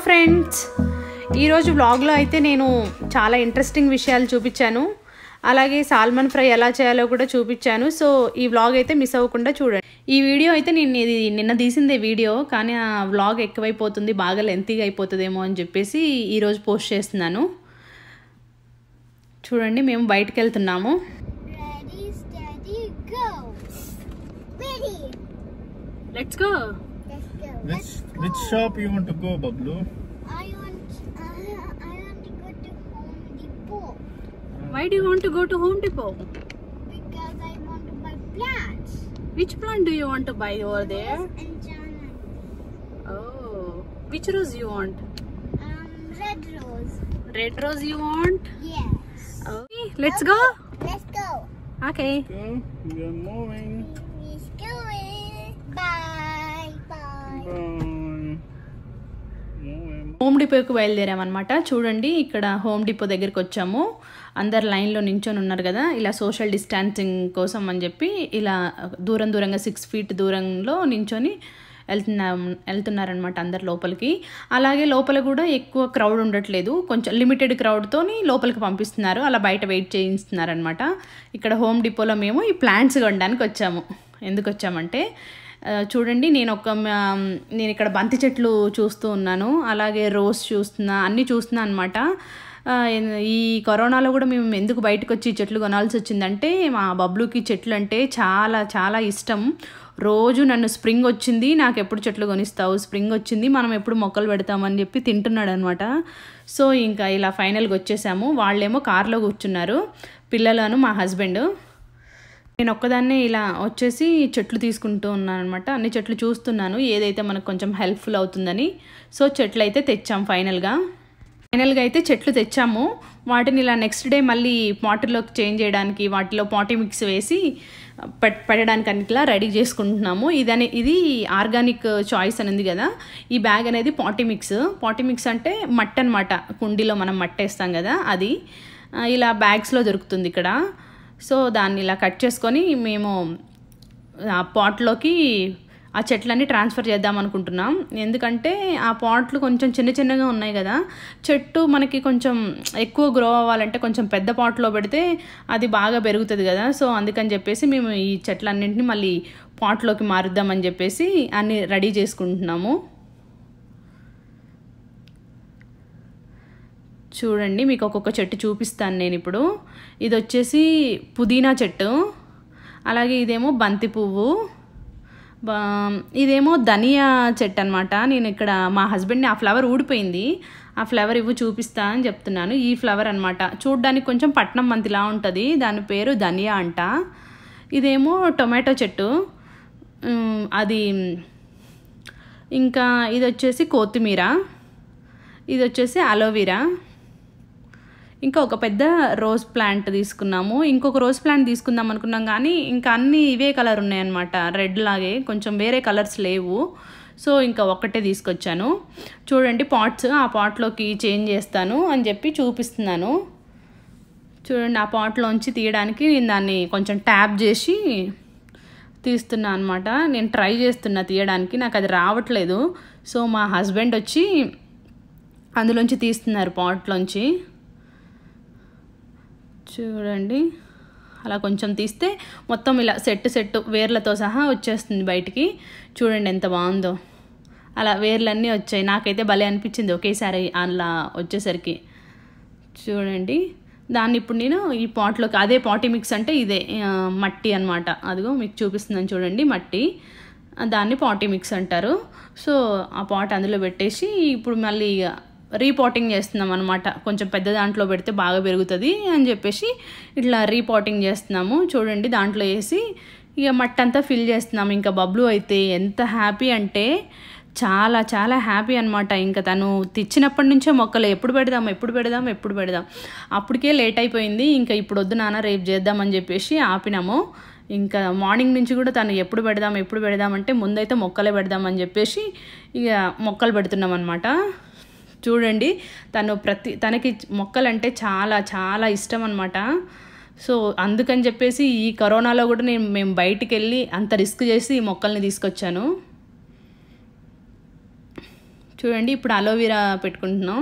Friends, ఈరోజు వ్లాగ్లో అయితే నేను చాలా ఇంట్రెస్టింగ్ విషయాలు చూపించాను. అలాగే సాల్మన్ ఫ్రై ఎలా చేయాలో కూడా చూపించాను. సో ఈ వ్లాగ్ అయితే మిస్ అవ్వకుండా చూడండి. ఈ వీడియో అయితే నేను ఇది నిన్న తీసిందే వీడియో, కానీ ఆ వ్లాగ్ ఎక్కువైపోతుంది, బాగా లెంతీగా అయిపోతుందేమో అని చెప్పేసి ఈరోజు పోస్ట్ చేస్తున్నాను. చూడండి, మేము బయటకు వెళ్తున్నాము. Let's go. Which shop you want to go, Bablu? I want to go to Home Depot. Why do you want to go to Home Depot? Because I want to buy plants. Which plant do you want to buy over there? And Jana. Oh, which rose you want? Red rose. Red rose you want? Yes. Okay, let's go. Let's go. Okay. Go. We are moving. Let's go. Bye. Bye. Bye. Home డిపోకి బయలుదేరామన్నమాట. చూడండి, ఇక్కడ home depot దగ్గరికి వచ్చాము. అందరు లైన్లో నించొని ఉన్నారు కదా, ఇలా సోషల్ డిస్టాన్సింగ్ కోసం అని చెప్పి ఇలా దూరంగా 6 feet దూరంలో నించొని వెళ్తున్నారనమాట అందరు లోపలికి. అలాగే లోపల కూడా ఎక్కువ క్రౌడ్ ఉండట్లేదు, కొంచెం లిమిటెడ్ క్రౌడ్తోని లోపలికి పంపిస్తున్నారు. అలా బయట వెయిట్ చేయిస్తున్నారనమాట. ఇక్కడ హోమ్ డిపోలో మేము ఈ ప్లాంట్స్ కొనడానికి వచ్చాము. ఎందుకు వచ్చామంటే చూడండి, నేను ఇక్కడ బంతి చెట్లు చూస్తూ ఉన్నాను, అలాగే రోజ్ చూస్తున్నా, అన్నీ చూస్తున్నా అనమాట. ఈ కరోనాలో కూడా మేము ఎందుకు బయటకు వచ్చి చెట్లు కొనాల్సి వచ్చిందంటే, మా బబ్లుకి చెట్లు అంటే చాలా చాలా ఇష్టం. రోజు నన్ను స్ప్రింగ్ వచ్చింది, నాకు ఎప్పుడు చెట్లు కొనిస్తావు, స్ప్రింగ్ వచ్చింది, మనం ఎప్పుడు మొక్కలు పెడతామని చెప్పి తింటున్నాడు అనమాట. సో ఇంకా ఇలా ఫైనల్గా వచ్చేసాము. వాళ్ళేమో కార్లో కూర్చున్నారు, పిల్లలను మా హస్బెండ్. నేను ఒక్కదాన్నే ఇలా వచ్చేసి చెట్లు తీసుకుంటూ ఉన్నాను అనమాట. అన్ని చెట్లు చూస్తున్నాను, ఏదైతే మనకు కొంచెం హెల్ప్ఫుల్ అవుతుందని. సో చెట్లు అయితే తెచ్చాం. ఫైనల్గా అయితే చెట్లు తెచ్చాము. వాటిని ఇలా నెక్స్ట్ డే మళ్ళీ పాటిలోకి చేంజ్ చేయడానికి, వాటిలో పాటీ మిక్స్ వేసి పెట్టడానికి అన్నిట్లా రెడీ చేసుకుంటున్నాము. ఇది ఆర్గానిక్ చాయిస్ అని ఉంది కదా, ఈ బ్యాగ్ అనేది పాటీ మిక్స్ అంటే మట్టి అనమాట. కుండీలో మనం మట్టి వేస్తాం కదా, అది ఇలా బ్యాగ్స్లో దొరుకుతుంది ఇక్కడ. సో దాన్ని ఇలా కట్ చేసుకొని మేము ఆ పాట్లోకి ఆ చెట్లన్నీ ట్రాన్స్ఫర్ చేద్దాం అనుకుంటున్నాం. ఎందుకంటే ఆ పాట్లు కొంచెం చిన్నగా ఉన్నాయి కదా, చెట్టు మనకి కొంచెం ఎక్కువ గ్రో అవ్వాలంటే కొంచెం పెద్ద పాట్లో పెడితే అది బాగా పెరుగుతుంది కదా. సో అందుకని చెప్పేసి మేము ఈ చెట్లన్నింటినీ మళ్ళీ పాట్లోకి మారుద్దామని చెప్పేసి అన్నీ రెడీ చేసుకుంటున్నాము. చూడండి, మీకు ఒక్కొక్క చెట్టు చూపిస్తాను నేను ఇప్పుడు. ఇది వచ్చేసి పుదీనా చెట్టు, అలాగే ఇదేమో బంతి పువ్వు, ఇదేమో ధనియా చెట్టు అనమాట. నేను ఇక్కడ మా హస్బెండ్ని ఆ ఫ్లవర్ ఊడిపోయింది, ఆ ఫ్లవర్ చూపిస్తా అని చెప్తున్నాను. ఈ ఫ్లవర్ అనమాట, చూడ్డానికి కొంచెం పట్నం బంతిలా ఉంటుంది, దాని పేరు ధనియా అంట. ఇదేమో టొమాటో చెట్టు, అది. ఇంకా ఇది వచ్చేసి కొత్తిమీర, ఇది వచ్చేసి అలోవెరా. ఇంకా ఒక పెద్ద రోజ్ ప్లాంట్ తీసుకున్నాము. ఇంకొక రోజ్ ప్లాంట్ తీసుకుందాం అనుకున్నాం, కానీ ఇంకా అన్నీ ఇవే కలర్ ఉన్నాయన్నమాట, రెడ్ లాగే, కొంచెం వేరే కలర్స్ లేవు. సో ఇంకా ఒక్కటే తీసుకొచ్చాను. చూడండి పాట్స్, ఆ పాట్లోకి చేంజ్ చేస్తాను అని చెప్పి చూపిస్తున్నాను. చూడండి, ఆ పాట్లోంచి తీయడానికి నేను దాన్ని కొంచెం ట్యాప్ చేసి తీస్తున్నా అనమాట. నేను ట్రై చేస్తున్నా తీయడానికి, నాకు అది రావట్లేదు. సో మా హస్బెండ్ వచ్చి అందులోంచి తీస్తున్నారు పాట్లోంచి. చూడండి, అలా కొంచెం తీస్తే మొత్తం ఇలా సెట్ వేర్లతో సహా వచ్చేస్తుంది బయటికి. చూడండి ఎంత బాగుందో, అలా వేర్లన్నీ వచ్చాయి. నాకైతే భలే అనిపించింది ఒకేసారి అలా వచ్చేసరికి. చూడండి, దాన్ని ఇప్పుడు నేను ఈ పాట్లోకి, అదే పాటీ మిక్స్ అంటే ఇదే మట్టి అనమాట. అదిగో మీకు చూపిస్తున్నాను చూడండి, మట్టి, దాన్ని పాటీ మిక్స్ అంటారు. సో ఆ పాట్ అందులో పెట్టేసి ఇప్పుడు మళ్ళీ రీపాటింగ్ చేస్తున్నాం అనమాట. కొంచెం పెద్ద దాంట్లో పెడితే బాగా పెరుగుతుంది అని చెప్పేసి ఇట్లా రీపాటింగ్ చేస్తున్నాము. చూడండి, దాంట్లో వేసి ఇక మట్టి అంతా ఫిల్ చేస్తున్నాము. ఇంకా బబ్లు అయితే ఎంత హ్యాపీ అంటే చాలా చాలా హ్యాపీ అనమాట. ఇంకా తను తెచ్చినప్పటి నుంచే మొక్కలు ఎప్పుడు పెడదాం. అప్పటికే లేట్ అయిపోయింది. ఇంకా ఇప్పుడు వద్దు నాన్న, రేపు చేద్దామని చెప్పేసి ఆపినాము. ఇంకా మార్నింగ్ నుంచి కూడా తను ఎప్పుడు పెడదాం అంటే ముందైతే మొక్కలే పెడదామని చెప్పేసి ఇక మొక్కలు పెడుతున్నాం అనమాట. చూడండి, తనకి మొక్కలంటే చాలా చాలా ఇష్టం అనమాట. సో అందుకని చెప్పేసి ఈ కరోనాలో కూడా మేము బయటికి వెళ్ళి అంత రిస్క్ చేసి ఈ మొక్కల్ని తీసుకొచ్చాను. చూడండి ఇప్పుడు అలోవెరా పెట్టుకుంటున్నాం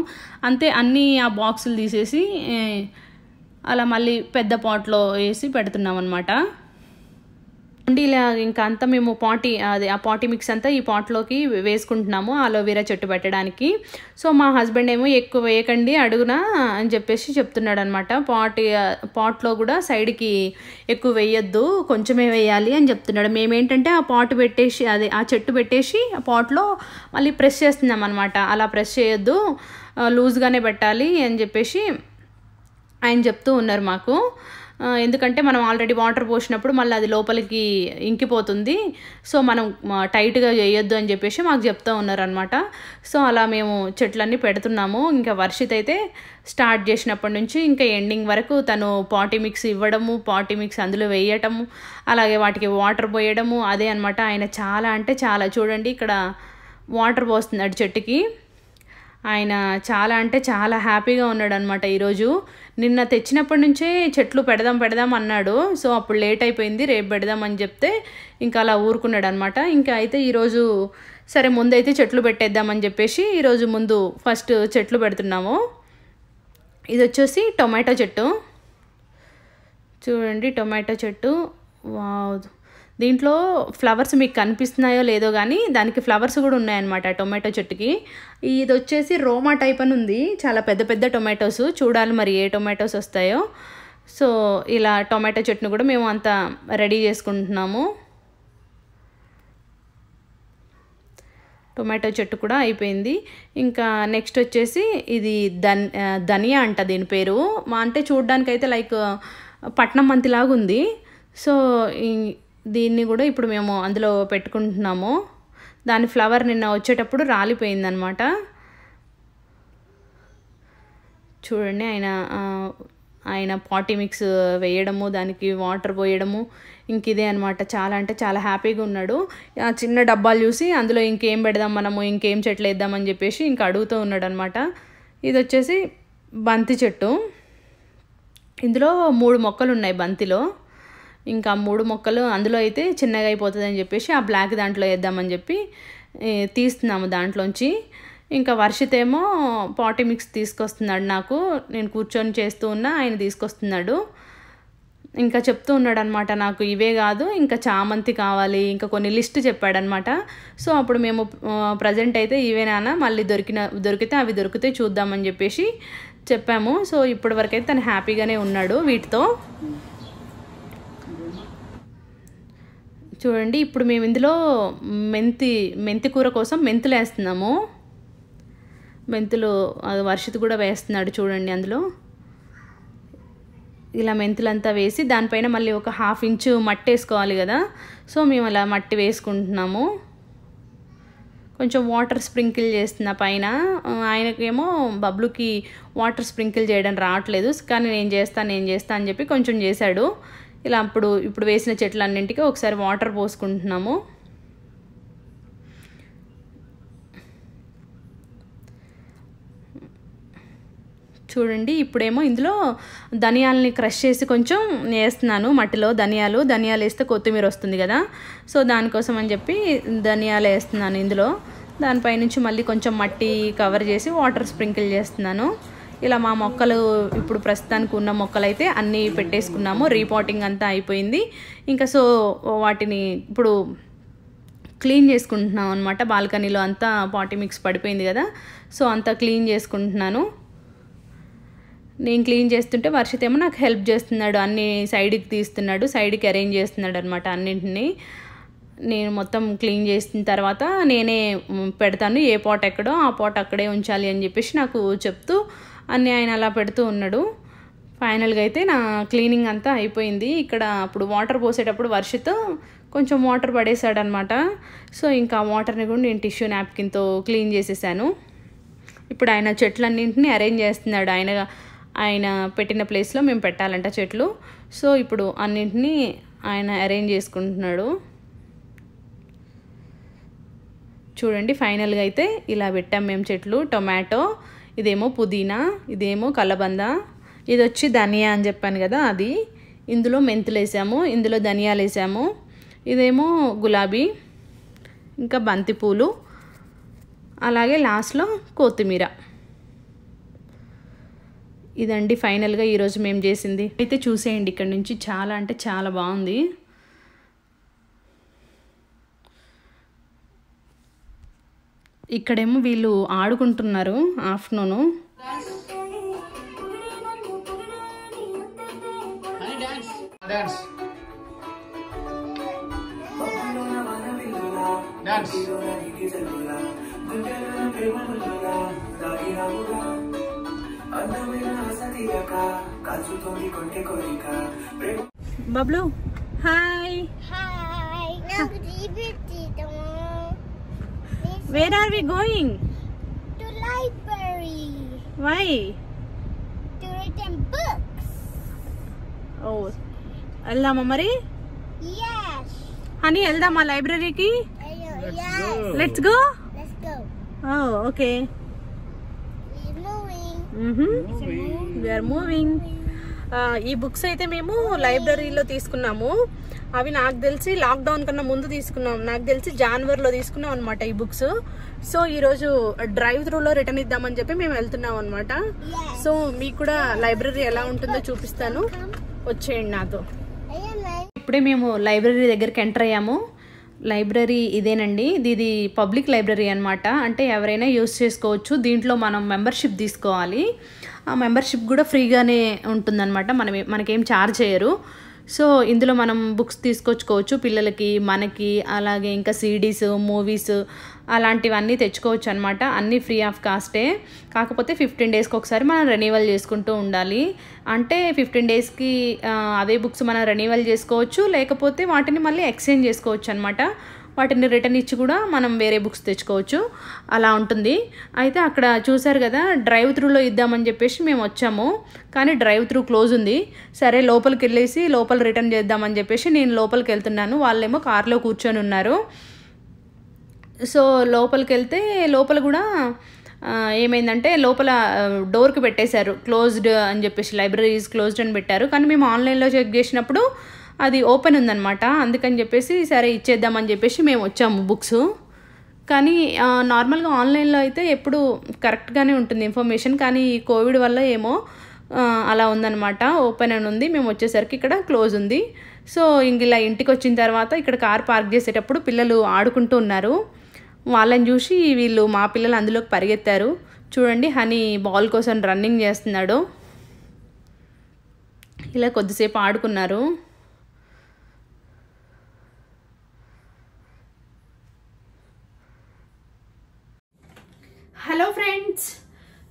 అంతే. అన్నీ ఆ బాక్సులు తీసేసి అలా మళ్ళీ పెద్ద పాట్లో వేసి పెడుతున్నాం అనమాట. అండి ఇలా ఇంకా అంతా మేము ఆ పాటీ మిక్స్ అంతా ఈ పాట్లోకి వేసుకుంటున్నాము అలోవెరా చెట్టు పెట్టడానికి. సో మా హస్బెండ్ ఏమో ఎక్కువ వేయకండి అడుగునా అని చెప్పేసి చెప్తున్నాడు అనమాట. పాట్లో కూడా సైడ్కి ఎక్కువ వేయొద్దు, కొంచెమే వేయాలి అని చెప్తున్నాడు. మేమేంటంటే ఆ పాట్ పెట్టేసి ఆ చెట్టు పెట్టేసి ఆ పాట్లో మళ్ళీ ప్రెస్ చేస్తున్నాం అనమాట. అలా ప్రెస్ చేయొద్దు, లూజ్గానే పెట్టాలి అని చెప్పేసి ఆయన చెప్తూ ఉన్నారు మాకు. ఎందుకంటే మనం ఆల్రెడీ వాటర్ పోసినప్పుడు మళ్ళీ అది లోపలికి ఇంకిపోతుంది, సో మనం టైట్గా చేయొద్దు అని చెప్పేసి మాకు చెప్తూ ఉన్నారనమాట. సో అలా మేము చెట్లన్నీ పెడుతున్నాము. ఇంకా వర్షిత్ అయితే స్టార్ట్ చేసినప్పటి నుంచి ఇంకా ఎండింగ్ వరకు తను పాటీ మిక్స్ ఇవ్వడము, పాటీ మిక్స్ అందులో వేయటము, అలాగే వాటికి వాటర్ పోయడము, అదే అనమాట. ఆయన చాలా అంటే చాలా, చూడండి ఇక్కడ వాటర్ పోస్తున్నాడు చెట్టుకి. ఆయన చాలా అంటే చాలా హ్యాపీగా ఉన్నాడు అనమాట ఈరోజు. నిన్న తెచ్చినప్పటి నుంచే చెట్లు పెడదాం అన్నాడు. సో అప్పుడు లేట్ అయిపోయింది, రేపు పెడదామని చెప్తే ఇంకా అలా ఊరుకున్నాడు అనమాట. ఇంకా అయితే ఈరోజు సరే ముందైతే చెట్లు పెట్టేద్దామని చెప్పేసి ఈరోజు ముందు ఫస్ట్ చెట్లు పెడుతున్నాము. ఇది వచ్చేసి టొమాటో చెట్టు. చూడండి టొమాటో చెట్టు, వావ్. దీంట్లో ఫ్లవర్స్ మీకు కనిపిస్తున్నాయో లేదో కానీ దానికి ఫ్లవర్స్ కూడా ఉన్నాయన్నమాట టొమాటో చెట్టుకి. ఇది వచ్చేసి రోమా టైప్ అని ఉంది, చాలా పెద్ద పెద్ద టొమాటోస్. చూడాలి మరి ఏ టొమాటోస్ వస్తాయో. సో ఇలా టొమాటో చెట్టును కూడా మేము అంతా రెడీ చేసుకుంటున్నాము. టొమాటో చెట్టు కూడా అయిపోయింది. ఇంకా నెక్స్ట్ వచ్చేసి ఇది ధనియా అంట దీని పేరు. అంటే చూడ్డానికైతే లైక్ పట్నం మంతిలాగా ఉంది. సో దీన్ని కూడా ఇప్పుడు మేము అందులో పెట్టుకుంటున్నాము. దాని ఫ్లవర్ నిన్న వచ్చేటప్పుడు రాలిపోయిందనమాట. చూడండి ఆయన పాటీ మిక్స్ వేయడము, దానికి వాటర్ పోయడము, ఇంక ఇదే అనమాట. చాలా అంటే చాలా హ్యాపీగా ఉన్నాడు. ఆ చిన్న డబ్బాలు చూసి అందులో ఇంకేం పెడదాం మనము, ఇంకేం చెట్లు వేద్దామని చెప్పేసి ఇంకా అడుగుతూ ఉన్నాడు అనమాట. ఇది వచ్చేసి బంతి చెట్టు. ఇందులో 3 మొక్కలు ఉన్నాయి బంతిలో. ఇంకా 3 మొక్కలు అందులో అయితే చిన్నగా అయిపోతుంది అని చెప్పేసి ఆ బ్లాక్ దాంట్లో వేద్దామని చెప్పి తీస్తున్నాము దాంట్లోంచి. ఇంకా వర్షిత్ ఏమో పాటీ మిక్స్ తీసుకొస్తున్నాడు నాకు. నేను కూర్చొని చేస్తూ ఉన్నా, ఆయన తీసుకొస్తున్నాడు. ఇంకా చెప్తూ ఉన్నాడు అనమాట, నాకు ఇవే కాదు ఇంకా చామంతి కావాలి, ఇంకా కొన్ని లిస్ట్ చెప్పాడనమాట. సో అప్పుడు మేము ప్రజెంట్ అయితే ఇవే నాన్న, మళ్ళీ దొరికితే అవి దొరికితే చూద్దామని చెప్పేసి చెప్పాము. సో ఇప్పటి వరకు అయితే తను హ్యాపీగానే ఉన్నాడు వీటితో. చూడండి ఇప్పుడు మేము ఇందులో మెంతి కూర కోసం మెంతులు వేస్తున్నాము. మెంతులు వర్షిత్ కూడా వేస్తున్నాడు చూడండి అందులో. ఇలా మెంతులంతా వేసి దానిపైన మళ్ళీ ఒక 1/2 ఇంచు మట్టి వేసుకోవాలి కదా. సో మేము అలా మట్టి వేసుకుంటున్నాము. కొంచెం వాటర్ స్ప్రింకిల్ చేస్తున్న పైన. ఆయనకేమో బబ్లుకి వాటర్ స్ప్రింకిల్ చేయడం రావట్లేదు, కానీ నేను చేస్తా అని చెప్పి కొంచెం చేశాడు. ఇలా ఇప్పుడు వేసిన చెట్లన్నింటికి ఒకసారి వాటర్ పోసుకుంటున్నాము. చూడండి ఇప్పుడేమో ఇందులో ధనియాలని క్రష్ చేసి కొంచెం వేస్తున్నాను మట్టిలో. ధనియాలు వేస్తే కొత్తిమీర వస్తుంది కదా. సో దానికోసం అని చెప్పి ధనియాలు వేస్తున్నాను ఇందులో. దానిపై నుంచి మళ్ళీ కొంచెం మట్టి కవర్ చేసి వాటర్ స్ప్రింకిల్ చేస్తున్నాను. ఇలా మా మొక్కలు ఇప్పుడు ప్రస్తుతానికి ఉన్న మొక్కలు అయితే అన్నీ పెట్టేసుకున్నాము. రీపాటింగ్ అంతా అయిపోయింది. ఇంకా సో వాటిని ఇప్పుడు క్లీన్ చేసుకుంటున్నాం అనమాట. బాల్కనీలో అంతా పాటీ మిక్స్ పడిపోయింది కదా. సో అంతా క్లీన్ చేసుకుంటున్నాను. నేను క్లీన్ చేస్తుంటే వర్షిత్ ఏమో నాకు హెల్ప్ చేస్తున్నాడు, అన్నీ సైడ్కి తీస్తున్నాడు, సైడ్కి అరేంజ్ చేస్తున్నాడు అనమాట అన్నింటినీ. నేను మొత్తం క్లీన్ చేసిన తర్వాత నేనే పెడతాను, ఏ పాట్ ఎక్కడో ఆ పాట్ అక్కడే ఉంచాలి అని చెప్పేసి నాకు చెప్తూ అన్నీ ఆయన అలా పెడుతూ ఉన్నాడు. ఫైనల్గా అయితే నా క్లీనింగ్ అంతా అయిపోయింది. ఇక్కడ అప్పుడు వాటర్ పోసేటప్పుడు వర్షిత్ కొంచెం వాటర్ పడేసాడనమాట. సో ఇంకా ఆ వాటర్ని కూడా నేను టిష్యూ నాప్కిన్తో క్లీన్ చేసేసాను. ఇప్పుడు ఆయన చెట్లన్నింటినీ అరేంజ్ చేస్తున్నాడు. ఆయన పెట్టిన ప్లేస్లో మేము పెట్టాలంట చెట్లు. సో ఇప్పుడు అన్నింటినీ ఆయన అరేంజ్ చేసుకుంటున్నాడు. చూడండి ఫైనల్గా అయితే ఇలా పెట్టాం మేము చెట్లు. టొమాటో, ఇదేమో పుదీనా, ఇదేమో కలబంద, ఇది వచ్చి ధనియా అని చెప్పాను కదా అది. ఇందులో మెంతులు వేసాము, ఇందులో ధనియాలు వేసాము. ఇదేమో గులాబీ, ఇంకా బంతిపూలు, అలాగే లాస్ట్లో కొత్తిమీర. ఇదండి ఫైనల్గా ఈరోజు మేము చేసింది. అయితే చూసేయండి ఇక్కడ నుంచి, చాలా అంటే చాలా బాగుంది. ఇక్కడేమో వీళ్ళు ఆడుకుంటున్నారు afternoon. Bablu hi. Hi. Now leave it to Where are we going? to library Why? to read them books. Oh, వెళ్దామా మరి? Yes. హనీ వెళ్దామా లైబ్రరీకి? Yes. Let's go. Let's go. Oh, okay. We're moving. We are moving. ఈ books అయితే మేము లైబ్రరీలో తీసుకున్నాము. అవి నాకు తెలిసి లాక్డౌన్ కన్నా ముందు తీసుకున్నాం. నాకు తెలిసి జనవరిలో తీసుకున్నాం అనమాట ఈ బుక్స్. సో ఈరోజు డ్రైవ్ త్రూలో రిటర్న్ ఇద్దామని చెప్పి మేము వెళ్తున్నాం అనమాట. సో మీకు కూడా లైబ్రరీ ఎలా ఉంటుందో చూపిస్తాను, వచ్చేయండి నాతో. ఇప్పుడే మేము లైబ్రరీ దగ్గరికి ఎంటర్ అయ్యాము. లైబ్రరీ ఇదేనండి, ఇది పబ్లిక్ లైబ్రరీ అనమాట. అంటే ఎవరైనా యూస్ చేసుకోవచ్చు. దీంట్లో మనం మెంబర్షిప్ తీసుకోవాలి. ఆ మెంబర్షిప్ కూడా ఫ్రీగానే ఉంటుందన్నమాట. మనకేం ఛార్జ్ చేయరు. సో ఇందులో మనం బుక్స్ తీసుకొచ్చుకోవచ్చు, పిల్లలకి, మనకి, అలాగే ఇంకా సిడీస్, మూవీస్ అలాంటివన్నీ తెచ్చుకోవచ్చు అనమాట. అన్నీ ఫ్రీ ఆఫ్ కాస్టే. కాకపోతే 15 డేస్కి ఒకసారి మనం రెన్యువల్ చేసుకుంటూ ఉండాలి. అంటే 15 డేస్కి అవే బుక్స్ మనం రెన్యువల్ చేసుకోవచ్చు, లేకపోతే వాటిని మళ్ళీ ఎక్స్చేంజ్ చేసుకోవచ్చు అనమాట. వాటిని రిటర్న్ ఇచ్చి కూడా మనం వేరే బుక్స్ తెచ్చుకోవచ్చు, అలా ఉంటుంది. అయితే అక్కడ చూసారు కదా, డ్రైవ్ త్రూలో ఇద్దామని చెప్పేసి మేము వచ్చాము, కానీ డ్రైవ్ త్రూ క్లోజ్ ఉంది. సరే లోపలికి వెళ్ళేసి లోపల రిటర్న్ చేద్దామని చెప్పేసి నేను లోపలికి వెళ్తున్నాను. వాళ్ళేమో కార్లో కూర్చొని ఉన్నారు. సో లోపలికి వెళ్తే లోపల కూడా ఏమైందంటే లోపల డోర్కి పెట్టేశారు, క్లోజ్డ్ అని చెప్పేసి, లైబ్రరీ ఈజ్ క్లోజ్డ్ అని పెట్టారు. కానీ మేము ఆన్లైన్లో చెక్ చేసినప్పుడు అది ఓపెన్ ఉందన్నమాట. అందుకని చెప్పేసి సరే ఇచ్చేద్దామని చెప్పేసి మేము వచ్చాము బుక్స్. కానీ నార్మల్గా ఆన్లైన్లో అయితే ఎప్పుడు కరెక్ట్గానే ఉంటుంది ఇన్ఫర్మేషన్, కానీ కోవిడ్ వల్ల ఏమో అలా ఉందన్నమాట. ఓపెన్ అని ఉంది. మేము వచ్చేసరికి ఇక్కడ క్లోజ్ ఉంది. సో ఇంక ఇలా ఇంటికి వచ్చిన తర్వాత ఇక్కడ కార్ పార్క్ చేసేటప్పుడు పిల్లలు ఆడుకుంటూ ఉన్నారు. వాళ్ళని చూసి వీళ్ళు, మా పిల్లలు అందులోకి పరిగెత్తారు. చూడండి, హనీ బాల్ కోసం రన్నింగ్ చేస్తున్నాడు. ఇలా కొద్దిసేపు ఆడుకున్నారు. హలో ఫ్రెండ్స్,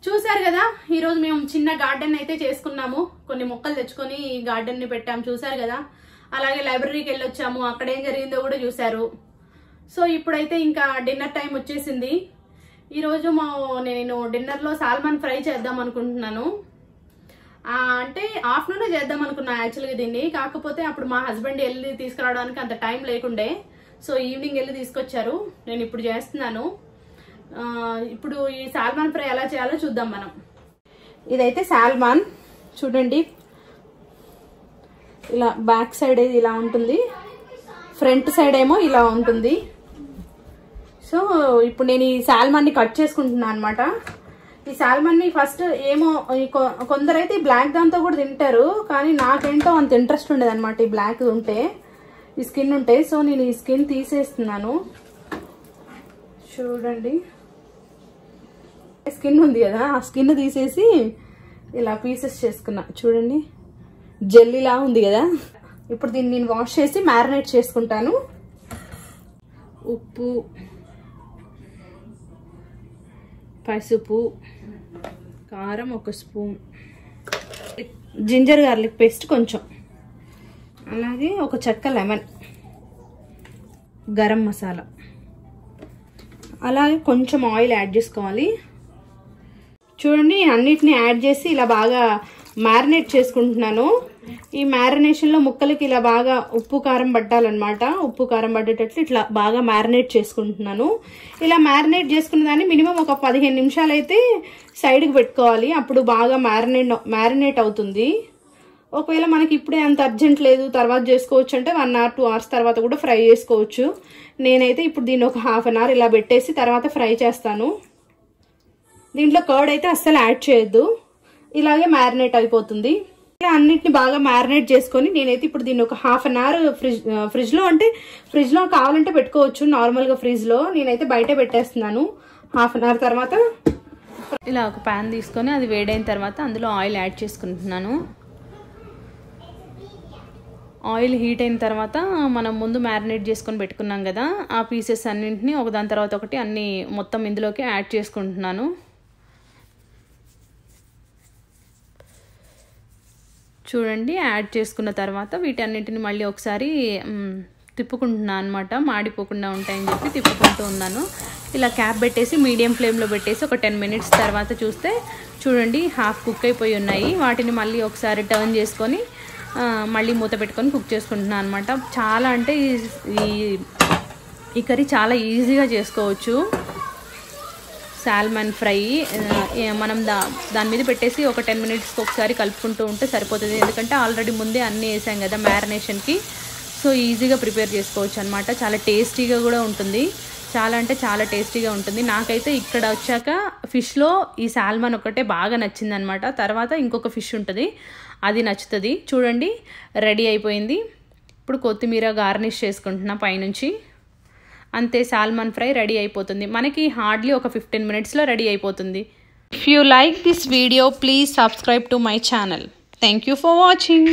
చూసారు కదా, ఈరోజు మేము చిన్న గార్డెన్ అయితే చేసుకున్నాము. కొన్ని మొక్కలు తెచ్చుకొని గార్డెన్ని పెట్టాము, చూసారు కదా. అలాగే లైబ్రరీకి వెళ్ళొచ్చాము, అక్కడ ఏం జరిగిందో కూడా చూసారు. సో ఇప్పుడైతే ఇంకా డిన్నర్ టైం వచ్చేసింది. ఈరోజు నేను డిన్నర్లో సాల్మన్ ఫ్రై చేద్దాం అనుకుంటున్నాను. అంటే ఆఫ్టర్నూనే చేద్దాం అనుకున్నా యాక్చువల్గా దీన్ని. కాకపోతే అప్పుడు మా హస్బెండ్ వెళ్ళి తీసుకురావడానికి అంత టైం లేకుండే. సో ఈవినింగ్ వెళ్ళి తీసుకొచ్చారు. నేను ఇప్పుడు చేస్తున్నాను. ఇప్పుడు ఈ సాల్మన్ ఫ్రై ఎలా చేయాలో చూద్దాం మనం. ఇదైతే సాల్మన్ చూడండి, ఇలా బ్యాక్ సైడ్ ఇలా ఉంటుంది, ఫ్రంట్ సైడ్ ఏమో ఇలా ఉంటుంది. సో ఇప్పుడు నేను ఈ సాల్మన్ని కట్ చేసుకుంటున్నాను అనమాట. ఈ సాల్మన్ని ఫస్ట్ ఏమో కొందరైతే ఈ బ్లాక్ దాంతో కూడా తింటారు, కానీ నాకేంటో అంత ఇంట్రెస్ట్ ఉండదు అనమాట ఈ బ్లాక్ ఉంటే, ఈ స్కిన్ ఉంటే. సో నేను ఈ స్కిన్ తీసేస్తున్నాను. చూడండి, స్కిన్ ఉంది కదా, ఆ స్కిన్ తీసేసి ఇలా పీసెస్ చేసుకున్నా. చూడండి, జెల్లీలా ఉంది కదా. ఇప్పుడు దీన్ని నేను వాష్ చేసి మ్యారినేట్ చేసుకుంటాను. ఉప్పు, పసుపు, కారం 1 స్పూన్, జింజర్ గార్లిక్ పేస్ట్ కొంచెం, అలాగే ఒక చెక్క లెమన్, గరం మసాలా, అలాగే కొంచెం ఆయిల్ యాడ్ చేసుకోవాలి. చూడండి, అన్నిటిని యాడ్ చేసి ఇలా బాగా మ్యారినేట్ చేసుకుంటున్నాను. ఈ మ్యారినేషన్లో ముక్కలకి ఇలా బాగా ఉప్పు కారం పట్టాలన్నమాట. ఉప్పు కారం పట్టేటట్లు ఇట్లా బాగా మ్యారినేట్ చేసుకుంటున్నాను. ఇలా మ్యారినేట్ చేసుకున్న దాన్ని మినిమం ఒక 15 నిమిషాలు అయితే సైడ్కి పెట్టుకోవాలి. అప్పుడు బాగా మ్యారినేట్ అవుతుంది. ఒకవేళ మనకి ఇప్పుడే అంత అర్జెంట్ లేదు తర్వాత చేసుకోవచ్చు అంటే 1 hour 2 hours తర్వాత కూడా ఫ్రై చేసుకోవచ్చు. నేనైతే ఇప్పుడు దీన్ని ఒక హాఫ్ అన్ అవర్ ఇలా పెట్టేసి తర్వాత ఫ్రై చేస్తాను. దీంట్లో కర్డ్ అయితే అస్సలు యాడ్ చేయొద్దు, ఇలాగే మ్యారినేట్ అయిపోతుంది. ఇలా అన్నిటిని బాగా మ్యారినేట్ చేసుకొని నేనైతే ఇప్పుడు దీన్ని ఒక హాఫ్ అన్ అవర్ ఫ్రిడ్జ్లో అంటే ఫ్రిడ్జ్లో కావాలంటే పెట్టుకోవచ్చు, నార్మల్గా ఫ్రిడ్జ్లో. నేనైతే బయట పెట్టేస్తున్నాను. హాఫ్ అన్ అవర్ తర్వాత ఇలా ఒక ప్యాన్ తీసుకొని అది వేడైన తర్వాత అందులో ఆయిల్ యాడ్ చేసుకుంటున్నాను. ఆయిల్ హీట్ అయిన తర్వాత మనం ముందు మ్యారినేట్ చేసుకొని పెట్టుకున్నాం కదా, ఆ పీసెస్ అన్నింటినీ ఒకదాని తర్వాత ఒకటి అన్నీ మొత్తం ఇందులోకి యాడ్ చేసుకుంటున్నాను. చూడండి, యాడ్ చేసుకున్న తర్వాత వీటన్నిటిని మళ్ళీ ఒకసారి తిప్పుకుంటున్నాను అనమాట, మాడిపోకుండా ఉంటాయని చెప్పి తిప్పుకుంటూ ఉన్నాను. ఇలా క్యాప్ పెట్టేసి మీడియం ఫ్లేమ్లో పెట్టేసి ఒక 10 minutes తర్వాత చూస్తే చూడండి హాఫ్ కుక్ అయిపోయి ఉన్నాయి. వాటిని మళ్ళీ ఒకసారి టర్న్ చేసుకొని మళ్ళీ మూత పెట్టుకొని కుక్ చేసుకుంటున్నాను అనమాట. చాలా అంటే ఈ కర్రీ చాలా ఈజీగా చేసుకోవచ్చు. సాల్మన్ ఫ్రై మనం దాని మీద పెట్టేసి ఒక 10 minutesకి ఒకసారి కలుపుకుంటూ ఉంటే సరిపోతుంది. ఎందుకంటే ఆల్రెడీ ముందే అన్నీ వేసాం కదా మ్యారినేషన్కి, సో ఈజీగా ప్రిపేర్ చేసుకోవచ్చు అనమాట. చాలా టేస్టీగా కూడా ఉంటుంది, చాలా అంటే చాలా టేస్టీగా ఉంటుంది. నాకైతే ఇక్కడ వచ్చాక ఫిష్లో ఈ సాల్మన్ ఒకటే బాగా నచ్చింది అనమాట. తర్వాత ఇంకొక ఫిష్ ఉంటుంది, అది నచ్చుతుంది. చూడండి, రెడీ అయిపోయింది. ఇప్పుడు కొత్తిమీర గార్నిష్ చేసుకుంటున్నా పైనుంచి. అంతే, సాల్మన్ ఫ్రై రెడీ అయిపోతుంది. మనకి హార్డ్లీ ఒక 15 minutesలో రెడీ అయిపోతుంది. If you like this video please subscribe to my channel. Thank you for watching.